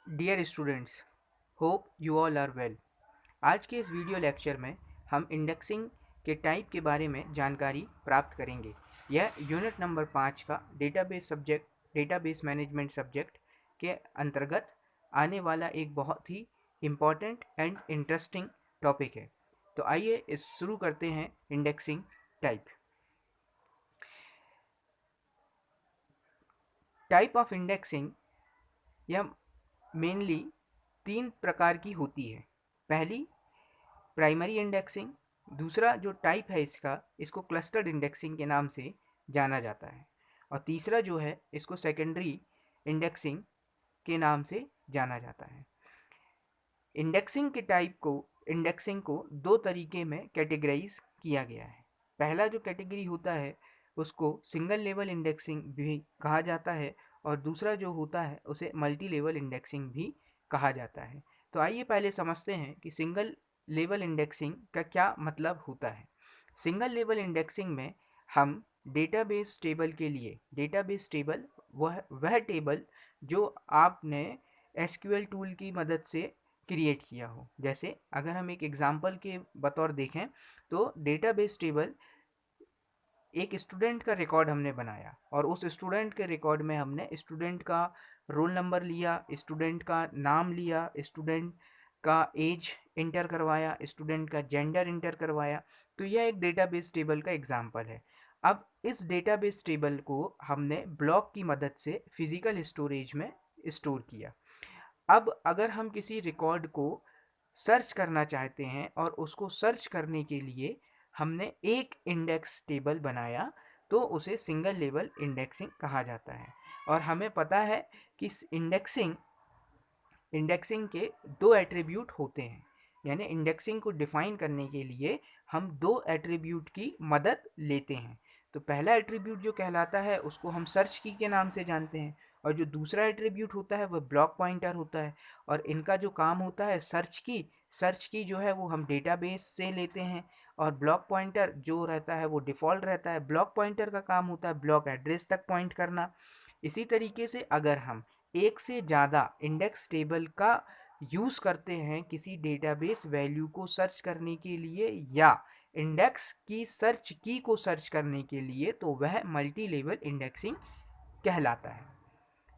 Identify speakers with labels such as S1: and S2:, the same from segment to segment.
S1: Dear students, hope you all are well. आज के इस वीडियो लेक्चर में हम इंडेक्सिंग के टाइप के बारे में जानकारी प्राप्त करेंगे। यह यूनिट नंबर 5 का डेटाबेस मैनेजमेंट सब्जेक्ट के अंतर्गत आने वाला एक बहुत ही इम्पॉर्टेंट एंड इंटरेस्टिंग टॉपिक है। तो आइए इस शुरू करते हैं indexing type. Type of indexing यह मेनली 3 प्रकार की होती है। पहली प्राइमरी इंडेक्सिंग, दूसरा जो टाइप है इसको क्लस्टर्ड इंडेक्सिंग के नाम से जाना जाता है, और तीसरा जो है इसको सेकेंडरी इंडेक्सिंग के नाम से जाना जाता है। इंडेक्सिंग को दो तरीके में कैटेगराइज किया गया है। पहला जो कैटेगरी होता है उसको सिंगल लेवल इंडेक्सिंग भी कहा जाता है, और दूसरा जो होता है उसे मल्टी लेवल इंडेक्सिंग भी कहा जाता है। तो आइए पहले समझते हैं कि सिंगल लेवल इंडेक्सिंग का क्या मतलब होता है। सिंगल लेवल इंडेक्सिंग में हम डेटाबेस टेबल के लिए डेटाबेस टेबल वह टेबल जो आपने एसक्यूएल टूल की मदद से क्रिएट किया हो। जैसे अगर हम एक एग्जांपल के बतौर देखें तो डेटाबेस टेबल एक स्टूडेंट का रिकॉर्ड हमने बनाया, और उस स्टूडेंट के रिकॉर्ड में हमने स्टूडेंट का रोल नंबर लिया, स्टूडेंट का नाम लिया, स्टूडेंट का एज इंटर करवाया, स्टूडेंट का जेंडर इंटर करवाया। तो यह एक डेटाबेस टेबल का एग्जांपल है। अब इस डेटाबेस टेबल को हमने ब्लॉक की मदद से फिजिकल स्टोरेज में स्टोर किया। अब अगर हम किसी रिकॉर्ड को सर्च करना चाहते हैं और उसको सर्च करने के लिए हमने एक इंडेक्स टेबल बनाया, तो उसे सिंगल लेवल इंडेक्सिंग कहा जाता है। और हमें पता है कि इंडेक्सिंग के दो एट्रीब्यूट होते हैं, यानी इंडेक्सिंग को डिफाइन करने के लिए हम दो एट्रीब्यूट की मदद लेते हैं। तो पहला एट्रीब्यूट जो कहलाता है उसको हम सर्च की के नाम से जानते हैं, और जो दूसरा एट्रीब्यूट होता है वह ब्लॉक पॉइंटर होता है। और इनका जो काम होता है सर्च की जो है वो हम डेटाबेस से लेते हैं, और ब्लॉक पॉइंटर जो रहता है वो डिफ़ॉल्ट रहता है। ब्लॉक पॉइंटर का काम होता है ब्लॉक एड्रेस तक पॉइंट करना। इसी तरीके से अगर हम एक से ज़्यादा इंडेक्स टेबल का यूज़ करते हैं किसी डेटाबेस वैल्यू को सर्च करने के लिए या इंडेक्स की सर्च की को सर्च करने के लिए, तो वह मल्टी लेवल इंडेक्सिंग कहलाता है।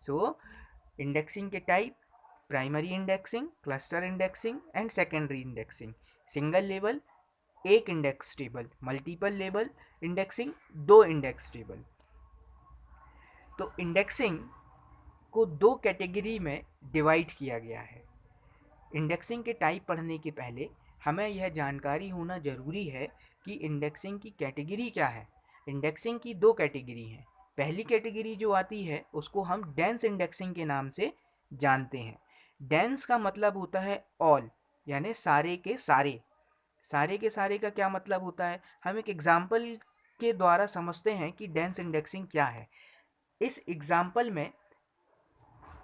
S1: सो इंडेक्सिंग के type: primary indexing, cluster indexing and secondary indexing. Single level एक index table, multiple level indexing दो इंडेक्स टेबल। तो इंडेक्सिंग को दो कैटेगरी में डिवाइड किया गया है। इंडेक्सिंग के टाइप पढ़ने के पहले हमें यह जानकारी होना ज़रूरी है कि इंडेक्सिंग की कैटेगरी क्या है। इंडेक्सिंग की दो कैटेगरी हैं। पहली कैटेगरी जो आती है उसको हम डेंस इंडेक्सिंग के नाम से जानते हैं। डेंस का मतलब होता है ऑल, यानी सारे के सारे। सारे के सारे का क्या मतलब होता है, हम एक एग्जाम्पल के द्वारा समझते हैं कि डेंस इंडेक्सिंग क्या है। इस एग्जाम्पल में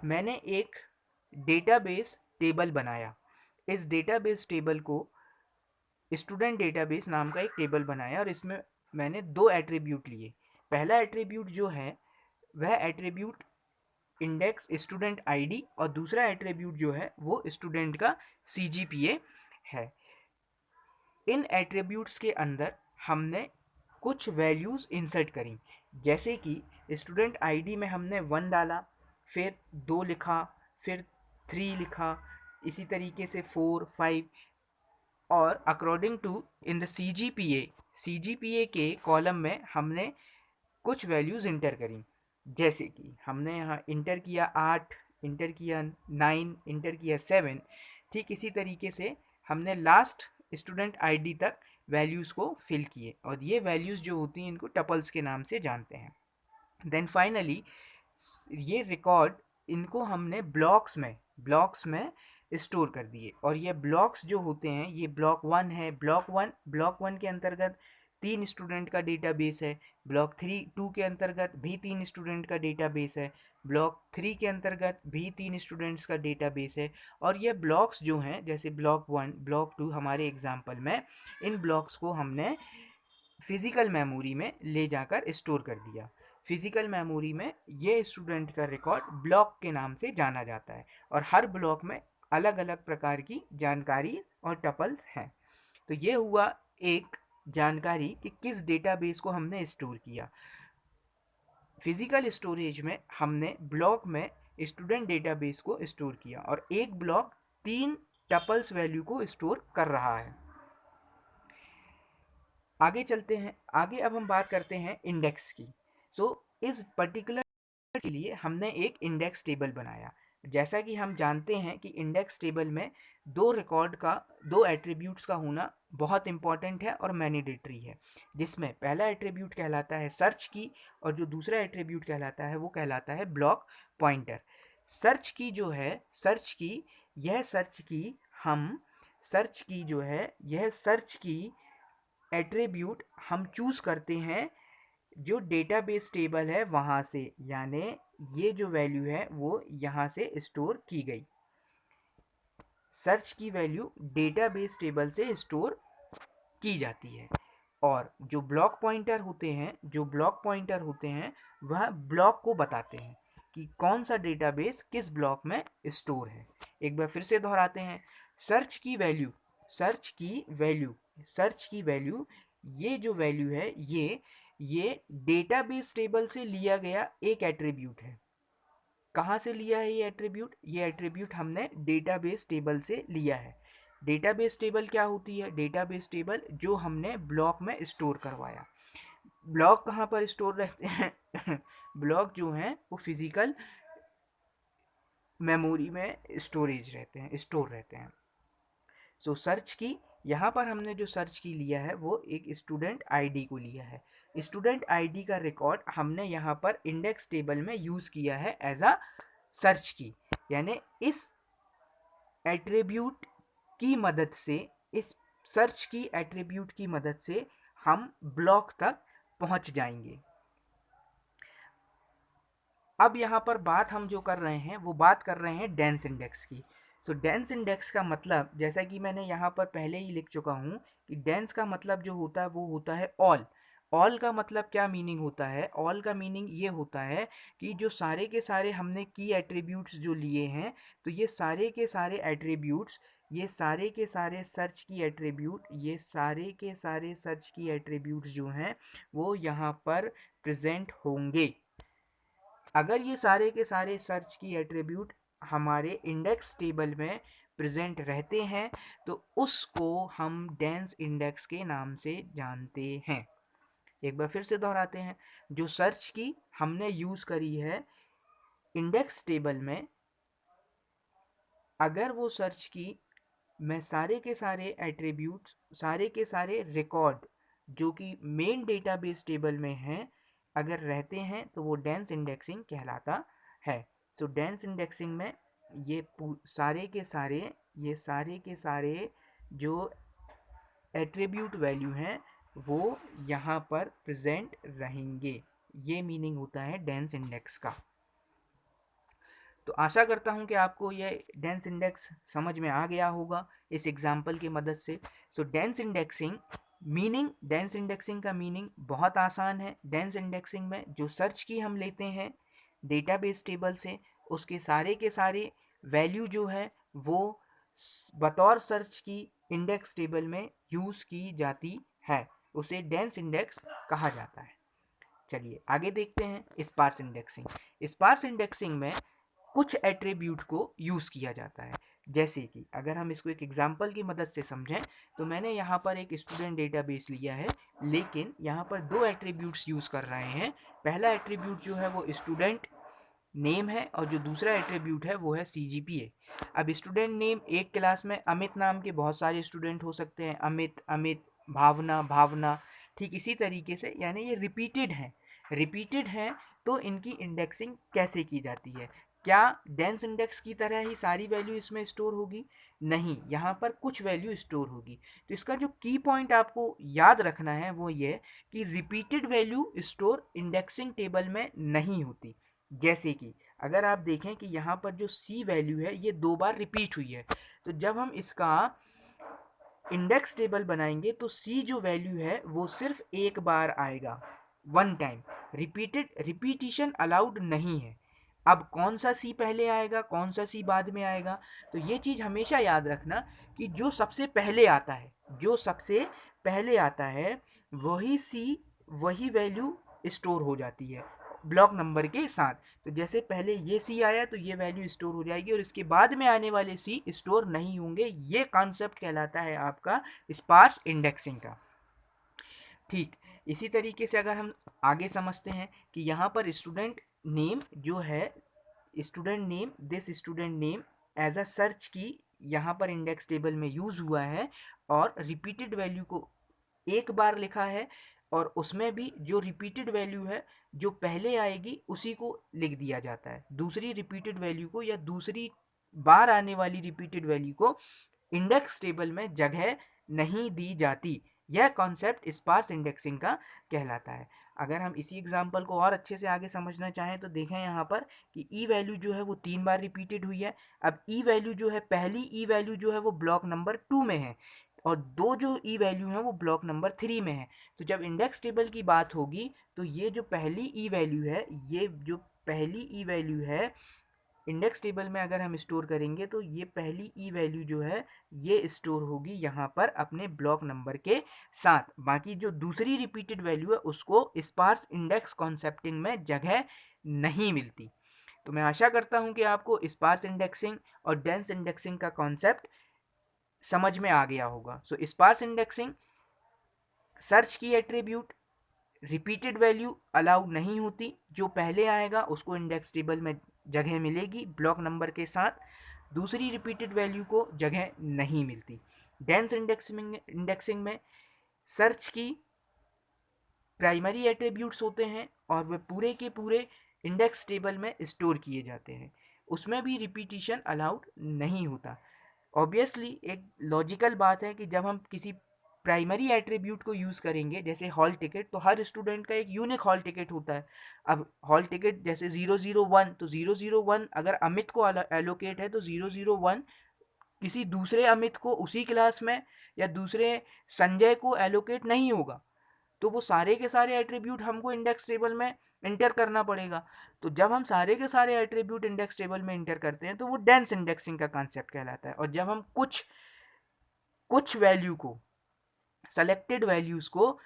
S1: मैंने एक डेटाबेस टेबल बनाया। इस डेटाबेस टेबल को स्टूडेंट डेटाबेस नाम का एक टेबल बनाया, और इसमें मैंने दो एट्रीब्यूट लिए। पहला एट्रीब्यूट जो है वह एट्रीब्यूट इंडेक्स स्टूडेंट आईडी, और दूसरा एट्रीब्यूट जो है वो स्टूडेंट का सीजीपीए है। इन एट्रीब्यूट्स के अंदर हमने कुछ वैल्यूज़ इंसर्ट करी, जैसे कि स्टूडेंट आईडी में हमने 1 डाला, फिर 2 लिखा, फिर 3 लिखा, इसी तरीके से 4, 5, और according to in the CGPA के कॉलम में हमने कुछ वैल्यूज़ इंटर करी। जैसे कि हमने यहाँ इंटर किया 8, इंटर किया 9, इंटर किया 7। ठीक इसी तरीके से हमने लास्ट स्टूडेंट आईडी तक वैल्यूज़ को फिल किए, और ये वैल्यूज़ जो होती हैं इनको टपल्स के नाम से जानते हैं। देन फाइनली ये रिकॉर्ड इनको हमने ब्लॉक्स में स्टोर कर दिए, और ये ब्लॉक्स जो होते हैं ये ब्लॉक 1 है। ब्लॉक वन के अंतर्गत 3 स्टूडेंट का डेटाबेस है। ब्लॉक 2 के अंतर्गत भी 3 स्टूडेंट का डेटाबेस है। ब्लॉक 3 के अंतर्गत भी 3 स्टूडेंट्स का डेटाबेस है। और ये ब्लॉक्स जो हैं, जैसे ब्लॉक 1, ब्लॉक 2 हमारे एग्जाम्पल में, इन ब्लॉक्स को हमने फिज़िकल मेमोरी में ले जाकर स्टोर कर दिया। फिजिकल मेमोरी में ये स्टूडेंट का रिकॉर्ड ब्लॉक के नाम से जाना जाता है और हर ब्लॉक में अलग अलग प्रकार की जानकारी और टपल्स हैं। तो ये हुआ एक जानकारी कि किस डेटाबेस को हमने स्टोर किया। फिजिकल स्टोरेज में हमने ब्लॉक में स्टूडेंट डेटाबेस को स्टोर किया और एक ब्लॉक 3 टपल्स वैल्यू को स्टोर कर रहा है। आगे चलते हैं। आगे अब हम बात करते हैं इंडेक्स की। इस पर्टिकुलर के लिए हमने एक इंडेक्स टेबल बनाया। जैसा कि हम जानते हैं कि इंडेक्स टेबल में दो एट्रीब्यूट्स का होना बहुत इंपॉर्टेंट है और मैंडेटरी है, जिसमें पहला एट्रीब्यूट कहलाता है सर्च की और जो दूसरा एट्रीब्यूट कहलाता है वो कहलाता है ब्लॉक पॉइंटर। सर्च की जो है सर्च की एट्रीब्यूट हम चूज़ करते हैं जो डेटाबेस टेबल है वहाँ से, यानी ये जो वैल्यू है वो यहाँ से स्टोर की गई। सर्च की वैल्यू डेटाबेस टेबल से स्टोर की जाती है और जो ब्लॉक पॉइंटर होते हैं वह ब्लॉक को बताते हैं कि कौन सा डेटाबेस किस ब्लॉक में स्टोर है। एक बार फिर से दोहराते हैं। सर्च की वैल्यू ये जो वैल्यू है ये डेटाबेस टेबल से लिया गया एक एट्रीब्यूट है। कहाँ से लिया है ये एट्रीब्यूट हमने डेटाबेस टेबल से लिया है। डेटाबेस टेबल क्या होती है? डेटाबेस टेबल जो हमने ब्लॉक में स्टोर करवाया। ब्लॉक कहाँ पर स्टोर रहते हैं? ब्लॉक जो हैं वो फिजिकल मेमोरी में स्टोर रहते हैं। सर्च की यहाँ पर हमने जो सर्च की लिया है वो एक स्टूडेंट आईडी को लिया है। स्टूडेंट आईडी का रिकॉर्ड हमने यहाँ पर इंडेक्स टेबल में यूज़ किया है एज अ सर्च की, यानी इस सर्च की एट्रीब्यूट की मदद से हम ब्लॉक तक पहुँच जाएंगे। अब यहाँ पर बात हम जो कर रहे हैं वो बात कर रहे हैं डेंस इंडेक्स की। डेंस इंडेक्स का मतलब, जैसा कि मैंने यहाँ पर पहले ही लिख चुका हूँ कि डेंस का मतलब जो होता है वो होता है ऑल का मतलब क्या मीनिंग होता है? ऑल का मीनिंग ये होता है कि जो सारे के सारे हमने की एट्रीब्यूट्स जो लिए हैं, तो ये सारे के सारे सर्च की एट्रीब्यूट्स जो हैं वो यहाँ पर प्रेजेंट होंगे। अगर ये सारे के सारे सर्च की एट्रीब्यूट हमारे इंडेक्स टेबल में प्रेजेंट रहते हैं तो उसको हम डेंस इंडेक्स के नाम से जानते हैं। एक बार फिर से दोहराते हैं। जो सर्च की हमने यूज़ करी है इंडेक्स टेबल में, अगर वो सर्च की में सारे के सारे रिकॉर्ड जो कि मेन डेटाबेस टेबल में हैं अगर रहते हैं तो वो डेंस इंडेक्सिंग कहलाता है। डेंस इंडेक्सिंग में ये सारे के सारे जो एट्रीब्यूट वैल्यू हैं वो यहाँ पर प्रेजेंट रहेंगे। ये मीनिंग होता है डेंस इंडेक्स का। तो आशा करता हूँ कि आपको ये डेंस इंडेक्स समझ में आ गया होगा इस एग्जाम्पल की मदद से। डेंस इंडेक्सिंग का मीनिंग बहुत आसान है। डेंस इंडेक्सिंग में जो सर्च की हम लेते हैं डेटाबेस टेबल से, उसके सारे के सारे वैल्यू जो है वो बतौर सर्च की इंडेक्स टेबल में यूज़ की जाती है, उसे डेंस इंडेक्स कहा जाता है। चलिए आगे देखते हैं स्पार्स इंडेक्सिंग। स्पार्स इंडेक्सिंग में कुछ एट्रीब्यूट को यूज़ किया जाता है, जैसे कि अगर हम इसको एक एग्जांपल की मदद से समझें तो मैंने यहाँ पर एक स्टूडेंट डेटाबेस लिया है, लेकिन यहाँ पर दो एट्रीब्यूट्स यूज़ कर रहे हैं। पहला एट्रीब्यूट जो है वो स्टूडेंट नेम है और जो दूसरा एट्रीब्यूट है वो है CGPA। अब स्टूडेंट नेम, एक क्लास में अमित नाम के बहुत सारे स्टूडेंट हो सकते हैं, अमित, भावना, ठीक इसी तरीके से, यानी ये रिपीटेड हैं तो इनकी इंडेक्सिंग कैसे की जाती है? क्या डेंस इंडेक्स की तरह ही सारी वैल्यू इसमें स्टोर होगी? नहीं, यहाँ पर कुछ वैल्यू स्टोर होगी। तो इसका जो की पॉइंट आपको याद रखना है वो ये कि repeated value store indexing table में नहीं होती। जैसे कि अगर आप देखें कि यहाँ पर जो C वैल्यू है ये 2 बार रिपीट हुई है, तो जब हम इसका इंडेक्स टेबल बनाएंगे तो C जो वैल्यू है वो सिर्फ एक बार आएगा। वन टाइम, रिपीटिशन अलाउड नहीं है। अब कौन सा सी पहले आएगा, कौन सा सी बाद में आएगा, तो ये चीज़ हमेशा याद रखना कि जो सबसे पहले आता है, जो सबसे पहले आता है वही सी, वही वैल्यू स्टोर हो जाती है ब्लॉक नंबर के साथ। तो जैसे पहले ये सी आया तो ये वैल्यू स्टोर हो जाएगी और इसके बाद में आने वाले सी स्टोर नहीं होंगे। ये कॉन्सेप्ट कहलाता है आपका स्पार्स इंडेक्सिंग का। ठीक इसी तरीके से अगर हम आगे समझते हैं कि यहाँ पर स्टूडेंट नेम जो है, student name, this student name as a search की यहाँ पर इंडेक्स टेबल में यूज़ हुआ है और रिपीटेड वैल्यू को एक बार लिखा है और उसमें भी जो रिपीटेड वैल्यू है जो पहले आएगी उसी को लिख दिया जाता है। दूसरी रिपीटेड वैल्यू को या दूसरी बार आने वाली रिपीटेड वैल्यू को इंडेक्स टेबल में जगह नहीं दी जाती। यह कॉन्सेप्ट स्पार्स इंडेक्सिंग का कहलाता है। अगर हम इसी एग्जांपल को और अच्छे से आगे समझना चाहें तो देखें यहाँ पर कि ई वैल्यू जो है वो 3 बार रिपीटेड हुई है। अब ई वैल्यू जो है, पहली ई वैल्यू जो है वो ब्लॉक नंबर 2 में है और दो जो ई वैल्यू हैं वो ब्लॉक नंबर 3 में है। तो जब इंडेक्स टेबल की बात होगी तो ये जो पहली ई वैल्यू है, ये जो पहली ई वैल्यू है इंडेक्स टेबल में अगर हम स्टोर करेंगे तो ये पहली ई वैल्यू जो है ये स्टोर होगी यहाँ पर अपने ब्लॉक नंबर के साथ। बाकी जो दूसरी रिपीटेड वैल्यू है उसको स्पार्स इंडेक्स कॉन्सेप्टिंग में जगह नहीं मिलती। तो मैं आशा करता हूँ कि आपको स्पार्स इंडेक्सिंग और डेंस इंडेक्सिंग का कॉन्सेप्ट समझ में आ गया होगा। सो स्पार्स इंडेक्सिंग, सर्च की एट्रीब्यूट रिपीटेड वैल्यू अलाउ नहीं होती, जो पहले आएगा उसको इंडेक्स टेबल में जगह मिलेगी ब्लॉक नंबर के साथ, दूसरी रिपीटेड वैल्यू को जगह नहीं मिलती। डेंस इंडेक्सिंग में सर्च की प्राइमरी एट्रीब्यूट्स होते हैं और वे पूरे के पूरे इंडेक्स टेबल में स्टोर किए जाते हैं, उसमें भी रिपीटिशन अलाउड नहीं होता। ऑब्वियसली एक लॉजिकल बात है कि जब हम किसी प्राइमरी एट्रीब्यूट को यूज़ करेंगे जैसे हॉल टिकट, तो हर स्टूडेंट का एक यूनिक हॉल टिकट होता है। अब हॉल टिकट जैसे 001, तो 001 अगर अमित को एलोकेट है तो 001 किसी दूसरे अमित को उसी क्लास में या दूसरे संजय को एलोकेट नहीं होगा। तो वो सारे के सारे एट्रीब्यूट हमको इंडेक्स टेबल में इंटर करना पड़ेगा। तो जब हम सारे के सारे एट्रीब्यूट इंडेक्स टेबल में इंटर करते हैं तो वो डेंस इंडेक्सिंग का कॉन्सेप्ट कहलाता है। और जब हम कुछ कुछ वैल्यू को, सेलेक्टेड वैल्यूज़ को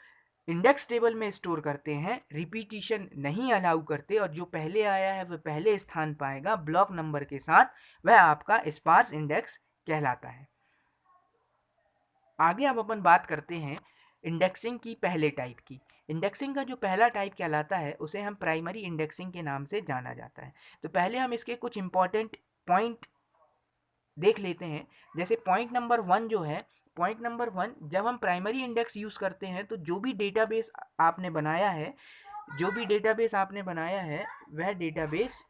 S1: इंडेक्स टेबल में स्टोर करते हैं, रिपीटिशन नहीं अलाउ करते और जो पहले आया है वह पहले स्थान पाएगा ब्लॉक नंबर के साथ, वह आपका स्पार्स इंडेक्स कहलाता है। आगे अब अपन बात करते हैं इंडेक्सिंग की पहले टाइप की। इंडेक्सिंग का जो पहला टाइप कहलाता है उसे हम प्राइमरी इंडेक्सिंग के नाम से जाना जाता है। तो पहले हम इसके कुछ इंपॉर्टेंट पॉइंट देख लेते हैं। जैसे पॉइंट नंबर 1 जो है, पॉइंट नंबर 1, जब हम प्राइमरी इंडेक्स यूज़ करते हैं तो जो भी डेटाबेस आपने बनाया है, जो भी डेटाबेस आपने बनाया है वह डेटाबेस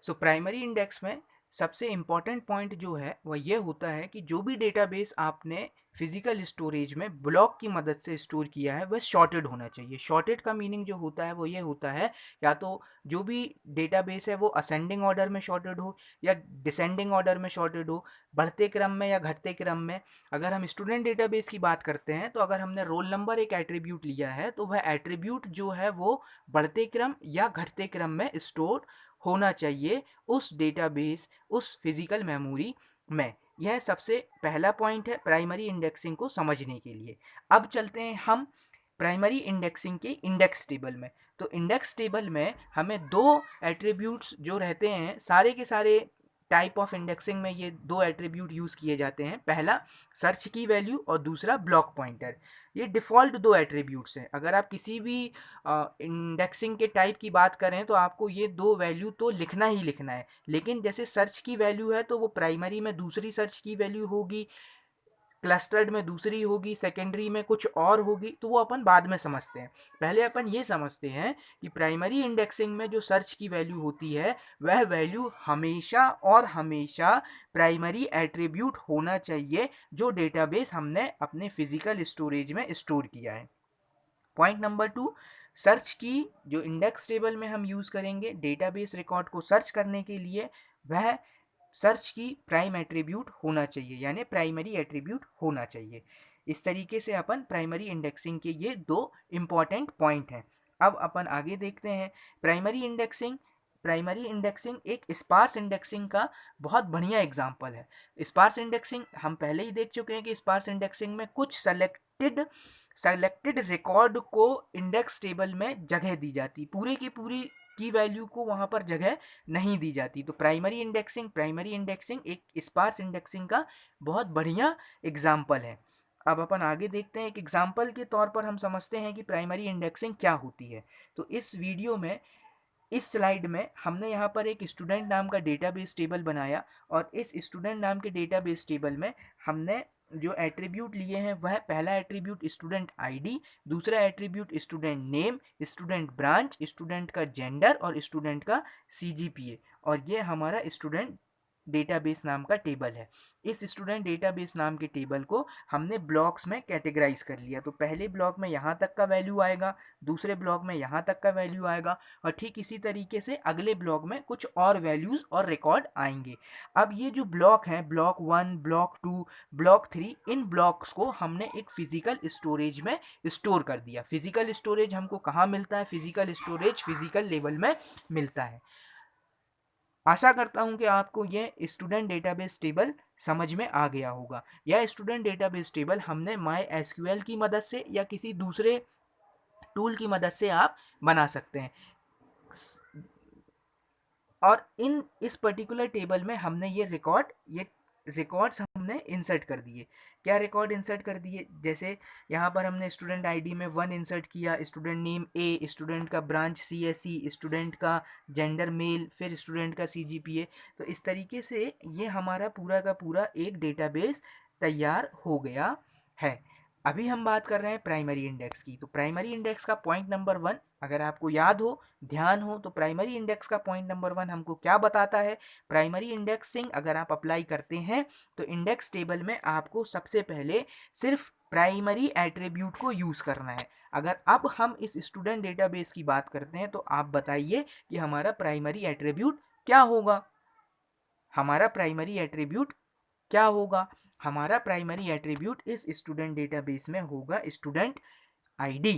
S1: सो प्राइमरी इंडेक्स में सबसे इम्पॉर्टेंट पॉइंट जो है वह यह होता है कि जो भी डेटाबेस आपने फिजिकल स्टोरेज में ब्लॉक की मदद से स्टोर किया है वह शॉर्टेड होना चाहिए। शॉर्टेड का मीनिंग जो होता है वो ये होता है या तो जो भी डेटाबेस है वो असेंडिंग ऑर्डर में शॉर्टेड हो या डिसेंडिंग ऑर्डर में शॉर्टेड हो, बढ़ते क्रम में या घटते क्रम में। अगर हम स्टूडेंट डेटाबेस की बात करते हैं तो अगर हमने रोल नंबर एक एट्रीब्यूट लिया है तो वह एट्रीब्यूट जो है वो बढ़ते क्रम या घटते क्रम में स्टोर होना चाहिए उस डेटाबेस, उस फिजिकल मेमोरी में। यह सबसे पहला पॉइंट है प्राइमरी इंडेक्सिंग को समझने के लिए। अब चलते हैं हम प्राइमरी इंडेक्सिंग के इंडेक्स टेबल में। तो इंडेक्स टेबल में हमें दो एट्रीब्यूट्स जो रहते हैं, सारे के सारे टाइप ऑफ इंडेक्सिंग में ये दो एट्रीब्यूट यूज़ किए जाते हैं। पहला सर्च की वैल्यू और दूसरा ब्लॉक पॉइंटर। ये डिफ़ॉल्ट दो एट्रीब्यूट्स हैं। अगर आप किसी भी इंडेक्सिंग के टाइप की बात करें तो आपको ये दो वैल्यू तो लिखना ही लिखना है। लेकिन जैसे सर्च की वैल्यू है तो वो प्राइमरी में दूसरी सर्च की वैल्यू होगी, क्लस्टर्ड में दूसरी होगी, सेकेंडरी में कुछ और होगी, तो वो अपन बाद में समझते हैं। पहले अपन ये समझते हैं कि प्राइमरी इंडेक्सिंग में जो सर्च की वैल्यू होती है वह वैल्यू हमेशा और हमेशा प्राइमरी एट्रीब्यूट होना चाहिए जो डेटाबेस हमने अपने फिजिकल स्टोरेज में स्टोर किया है। पॉइंट नंबर 2, सर्च की जो इंडेक्स टेबल में हम यूज़ करेंगे डेटाबेस रिकॉर्ड को सर्च करने के लिए, वह सर्च की प्राइम एट्रीब्यूट होना चाहिए, यानी प्राइमरी एट्रीब्यूट होना चाहिए। इस तरीके से अपन प्राइमरी इंडेक्सिंग के ये दो इम्पॉर्टेंट पॉइंट हैं। अब अपन आगे देखते हैं प्राइमरी इंडेक्सिंग। प्राइमरी इंडेक्सिंग एक स्पार्स इंडेक्सिंग का बहुत बढ़िया एग्जाम्पल है। स्पार्स इंडेक्सिंग हम पहले ही देख चुके हैं कि स्पार्स इंडेक्सिंग में कुछ सेलेक्टेड रिकॉर्ड को इंडेक्स टेबल में जगह दी जाती, पूरे की पूरी की वैल्यू को वहाँ पर जगह नहीं दी जाती। तो प्राइमरी इंडेक्सिंग एक स्पार्स इंडेक्सिंग का बहुत बढ़िया एग्जाम्पल है। अब अपन आगे देखते हैं, एक एग्जाम्पल के तौर पर हम समझते हैं कि प्राइमरी इंडेक्सिंग क्या होती है। तो इस वीडियो में, इस स्लाइड में हमने यहाँ पर एक स्टूडेंट नाम का डेटाबेस टेबल बनाया, और इस स्टूडेंट नाम के डेटाबेस टेबल में हमने जो एट्रीब्यूट लिए हैं वह पहला एट्रीब्यूट स्टूडेंट आईडी, दूसरा attribute student name, student branch, student का जेंडर और स्टूडेंट का सीजीपीए, और ये हमारा स्टूडेंट डेटाबेस नाम का टेबल है। इस स्टूडेंट डेटाबेस नाम के टेबल को हमने ब्लॉक्स में कैटेगराइज कर लिया। तो पहले ब्लॉक में यहाँ तक का वैल्यू आएगा, दूसरे ब्लॉक में यहाँ तक का वैल्यू आएगा, और ठीक इसी तरीके से अगले ब्लॉक में कुछ और वैल्यूज़ और रिकॉर्ड आएंगे। अब ये जो ब्लॉक हैं, ब्लॉक 1, ब्लॉक 2, ब्लॉक 3, इन ब्लॉक्स को हमने एक फिजिकल स्टोरेज में स्टोर कर दिया। फिजिकल स्टोरेज हमको कहाँ मिलता है? फिजिकल स्टोरेज फिजिकल लेवल में मिलता है। आशा करता हूं कि आपको ये स्टूडेंट डेटाबेस टेबल समझ में आ गया होगा। यह स्टूडेंट डेटाबेस टेबल हमने MySQL की मदद से या किसी दूसरे टूल की मदद से आप बना सकते हैं। और इस पर्टिकुलर टेबल में हमने ये रिकॉर्ड्स हमने इंसर्ट कर दिए। क्या रिकॉर्ड इंसर्ट कर दिए? जैसे यहाँ पर हमने स्टूडेंट आईडी में 1 इंसर्ट किया, स्टूडेंट नेम A, स्टूडेंट का ब्रांच CSE, स्टूडेंट का जेंडर मेल, फिर स्टूडेंट का CGPA। तो इस तरीके से ये हमारा पूरा का पूरा एक डेटाबेस तैयार हो गया है। अभी हम बात कर रहे हैं प्राइमरी इंडेक्स की। तो प्राइमरी इंडेक्स का पॉइंट नंबर 1 अगर आपको याद हो, ध्यान हो, तो प्राइमरी इंडेक्स का पॉइंट नंबर 1 हमको क्या बताता है? प्राइमरी इंडेक्सिंग अगर आप अप्लाई करते हैं तो इंडेक्स टेबल में आपको सबसे पहले सिर्फ प्राइमरी एट्रीब्यूट को यूज़ करना है। अगर अब हम इस स्टूडेंट डेटाबेस की बात करते हैं तो आप बताइए कि हमारा प्राइमरी एट्रीब्यूट क्या होगा? हमारा प्राइमरी एट्रीब्यूट क्या होगा? हमारा प्राइमरी एट्रीब्यूट इस स्टूडेंट डेटाबेस में होगा स्टूडेंट आईडी।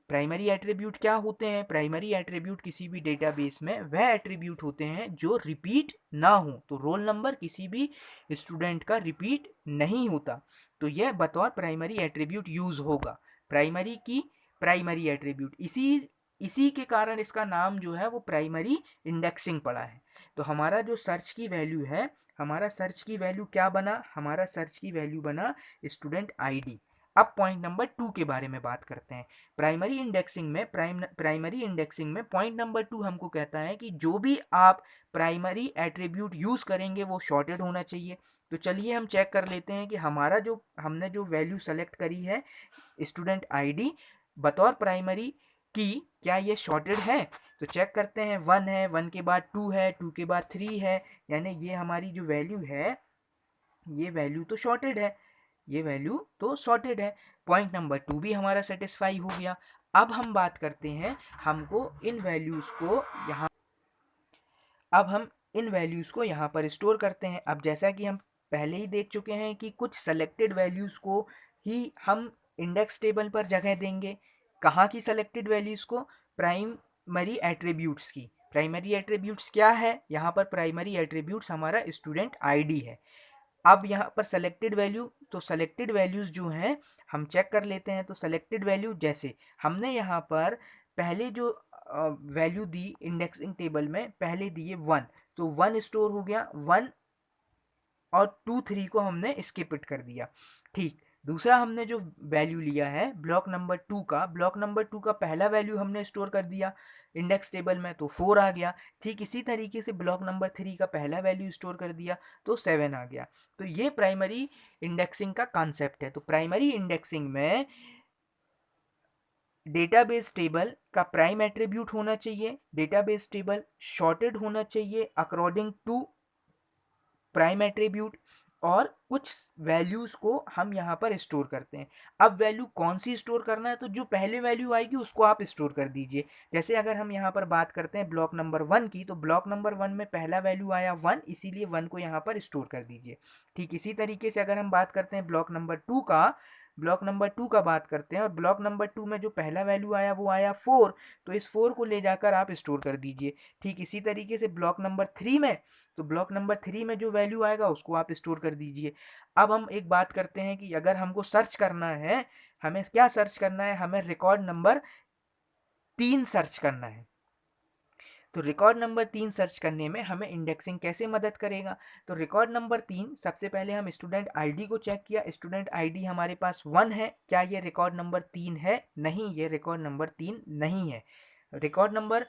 S1: प्राइमरी एट्रीब्यूट क्या होते हैं? प्राइमरी एट्रीब्यूट किसी भी डेटाबेस में वह एट्रीब्यूट होते हैं जो रिपीट ना हो। तो रोल नंबर किसी भी स्टूडेंट का रिपीट नहीं होता, तो यह बतौर प्राइमरी एट्रीब्यूट यूज होगा। प्राइमरी एट्रीब्यूट, इसी के कारण इसका नाम जो है वो प्राइमरी इंडेक्सिंग पड़ा है। तो हमारा जो सर्च की वैल्यू है, हमारा सर्च की वैल्यू क्या बना? हमारा सर्च की वैल्यू बना स्टूडेंट आईडी। अब पॉइंट नंबर 2 के बारे में बात करते हैं। प्राइमरी इंडेक्सिंग में पॉइंट नंबर 2 हमको कहता है कि जो भी आप प्राइमरी एट्रीब्यूट यूज़ करेंगे वो शॉर्टेड होना चाहिए। तो चलिए हम चेक कर लेते हैं कि हमारा जो हमने जो वैल्यू सेलेक्ट करी है स्टूडेंट आईडी बतौर प्राइमरी की, क्या ये शॉर्टेड है? तो चेक करते हैं। 1 है, 1 के बाद 2 है, 2 के बाद 3 है, यानी ये हमारी जो वैल्यू है ये वैल्यू तो शॉर्टेड है, ये वैल्यू तो शॉर्टेड है। पॉइंट नंबर 2 भी हमारा सेटिस्फाई हो गया। अब हम बात करते हैं, हमको इन वैल्यूज़ को यहाँ अब हम इन वैल्यूज़ को यहाँ पर स्टोर करते हैं। अब जैसा कि हम पहले ही देख चुके हैं कि कुछ सेलेक्टेड वैल्यूज़ को ही हम इंडेक्स टेबल पर जगह देंगे। कहाँ की सेलेक्टेड वैल्यूज़ को? प्राइमरी एट्रीब्यूट्स की। प्राइमरी एट्रीब्यूट्स क्या है? यहाँ पर प्राइमरी एट्रीब्यूट्स हमारा स्टूडेंट आईडी है। अब यहाँ पर सेलेक्टेड वैल्यू, तो सेलेक्टेड वैल्यूज़ जो हैं हम चेक कर लेते हैं। तो सेलेक्टेड वैल्यू, जैसे हमने यहाँ पर पहले जो वैल्यू दी इंडेक्सिंग टेबल में, पहले दिए 1, तो 1 स्टोर हो गया, 1 और 2, 3 को हमने स्किप इट कर दिया। ठीक, दूसरा हमने जो वैल्यू लिया है ब्लॉक नंबर 2 का पहला वैल्यू हमने स्टोर कर दिया इंडेक्स टेबल में, तो 4 आ गया। ठीक इसी तरीके से ब्लॉक नंबर 3 का पहला वैल्यू स्टोर कर दिया तो 7 आ गया। तो ये प्राइमरी इंडेक्सिंग का कॉन्सेप्ट है। तो प्राइमरी इंडेक्सिंग में डेटाबेस टेबल का प्राइम एट्रीब्यूट होना चाहिए, डेटाबेस टेबल शॉर्टेड होना चाहिए अकॉर्डिंग टू प्राइम एट्रीब्यूट, और कुछ वैल्यूज़ को हम यहाँ पर स्टोर करते हैं। अब वैल्यू कौन सी स्टोर करना है, तो जो पहले वैल्यू आएगी उसको आप स्टोर कर दीजिए। जैसे अगर हम यहाँ पर बात करते हैं ब्लॉक नंबर 1 की, तो ब्लॉक नंबर 1 में पहला वैल्यू आया 1, इसीलिए 1 को यहाँ पर स्टोर कर दीजिए। ठीक इसी तरीके से अगर हम बात करते हैं ब्लॉक नंबर 2 का बात करते हैं, और ब्लॉक नंबर 2 में जो पहला वैल्यू आया वो आया 4, तो इस 4 को ले जाकर आप स्टोर कर दीजिए। ठीक इसी तरीके से ब्लॉक नंबर 3 में, तो ब्लॉक नंबर 3 में जो वैल्यू आएगा उसको आप स्टोर कर दीजिए। अब हम एक बात करते हैं कि अगर हमको सर्च करना है, हमें क्या सर्च करना है, हमें रिकॉर्ड नंबर 3 सर्च करना है। तो रिकॉर्ड नंबर 3 सर्च करने में हमें इंडेक्सिंग कैसे मदद करेगा, तो रिकॉर्ड नंबर 3 सबसे पहले हम स्टूडेंट आईडी को चेक किया, स्टूडेंट आईडी हमारे पास 1 है, क्या ये रिकॉर्ड नंबर 3 है? नहीं, ये रिकॉर्ड नंबर 3 नहीं है। रिकॉर्ड नंबर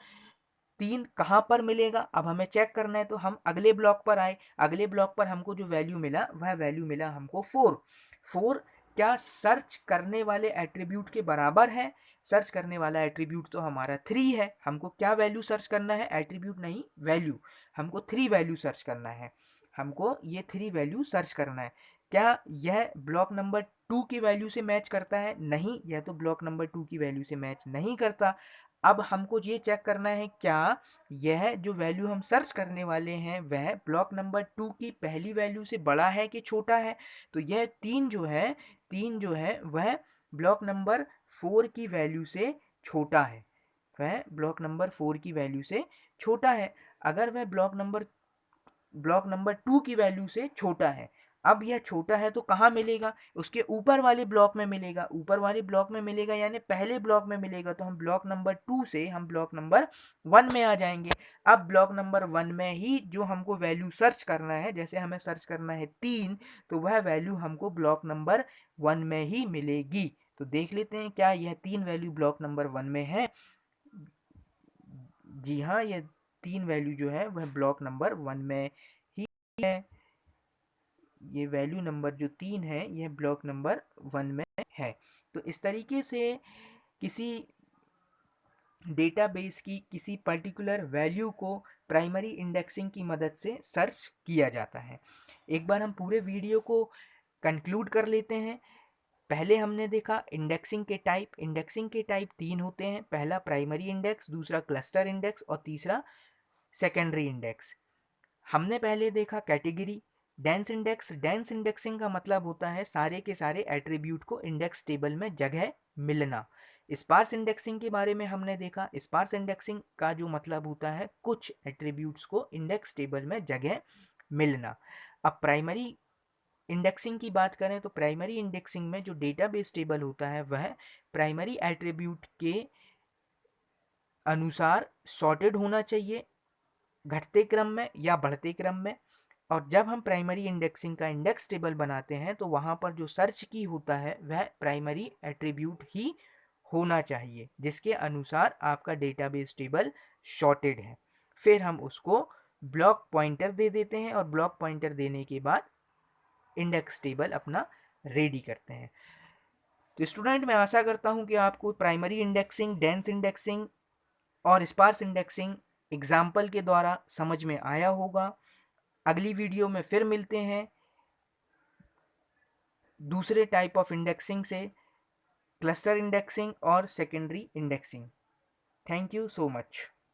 S1: 3 कहाँ पर मिलेगा, अब हमें चेक करना है, तो हम अगले ब्लॉक पर आए। अगले ब्लॉक पर हमको जो वैल्यू मिला, वह वैल्यू मिला हमको 4। क्या सर्च करने वाले एट्रीब्यूट के बराबर है? सर्च करने वाला एट्रीब्यूट तो हमारा 3 है। हमको क्या वैल्यू सर्च करना है, एट्रीब्यूट नहीं वैल्यू। हमको 3 वैल्यू सर्च करना है, हमको ये 3 वैल्यू सर्च करना है। क्या यह ब्लॉक नंबर 2 की वैल्यू से मैच करता है? नहीं, यह तो ब्लॉक नंबर 2 की वैल्यू से मैच नहीं करता। अब हमको ये चेक करना है, क्या यह जो वैल्यू हम सर्च करने वाले हैं वह ब्लॉक नंबर 2 की पहली वैल्यू से बड़ा है कि छोटा है? तो यह 3 जो है वह ब्लॉक नंबर 4 की वैल्यू से छोटा है, वह ब्लॉक नंबर 4 की वैल्यू से छोटा है। अगर वह ब्लॉक नंबर 2 की वैल्यू से छोटा है, अब यह छोटा है तो कहाँ मिलेगा? उसके ऊपर वाले ब्लॉक में मिलेगा। ऊपर वाले ब्लॉक में मिलेगा यानी पहले ब्लॉक में मिलेगा, तो हम ब्लॉक नंबर 2 से हम ब्लॉक नंबर 1 में आ जाएंगे। अब ब्लॉक नंबर 1 में ही जो हमको वैल्यू सर्च करना है, जैसे हमें सर्च करना है 3, तो वह वैल्यू हमको ब्लॉक नंबर 1 में ही मिलेगी। तो देख लेते हैं क्या यह 3 वैल्यू ब्लॉक नंबर 1 में है। जी हाँ, यह 3 वैल्यू जो है वह ब्लॉक नंबर 1 में ही है। ये वैल्यू नंबर जो 3 है यह ब्लॉक नंबर 1 में है। तो इस तरीके से किसी डेटाबेस की किसी पर्टिकुलर वैल्यू को प्राइमरी इंडेक्सिंग की मदद से सर्च किया जाता है। एक बार हम पूरे वीडियो को कंक्लूड कर लेते हैं। पहले हमने देखा इंडेक्सिंग के टाइप 3 होते हैं। पहला प्राइमरी इंडेक्स, दूसरा क्लस्टर इंडेक्स और तीसरा सेकेंडरी इंडेक्स। हमने पहले देखा कैटेगरी डेंस इंडेक्सिंग का मतलब होता है सारे के सारे एट्रीब्यूट को इंडेक्स टेबल में जगह मिलना। स्पार्स इंडेक्सिंग के बारे में हमने देखा, स्पार्स इंडेक्सिंग का जो मतलब होता है कुछ एट्रीब्यूट्स को इंडेक्स टेबल में जगह मिलना। अब प्राइमरी इंडेक्सिंग की बात करें तो प्राइमरी इंडेक्सिंग में जो डेटाबेस टेबल होता है वह प्राइमरी एट्रीब्यूट के अनुसार सॉर्टेड होना चाहिए, घटते क्रम में या बढ़ते क्रम में। और जब हम प्राइमरी इंडेक्सिंग का इंडेक्स टेबल बनाते हैं तो वहाँ पर जो सर्च की होता है वह प्राइमरी एट्रीब्यूट ही होना चाहिए, जिसके अनुसार आपका डेटाबेस टेबल सॉर्टेड है। फिर हम उसको ब्लॉक पॉइंटर दे देते हैं और ब्लॉक पॉइंटर देने के बाद इंडेक्स टेबल अपना रेडी करते हैं। तो स्टूडेंट, मैं आशा करता हूँ कि आपको प्राइमरी इंडेक्सिंग, डेंस इंडेक्सिंग और स्पार्स इंडेक्सिंग एग्जाम्पल के द्वारा समझ में आया होगा। अगली वीडियो में फिर मिलते हैं दूसरे टाइप ऑफ इंडेक्सिंग से, क्लस्टर इंडेक्सिंग और secondary indexing. Thank you so much.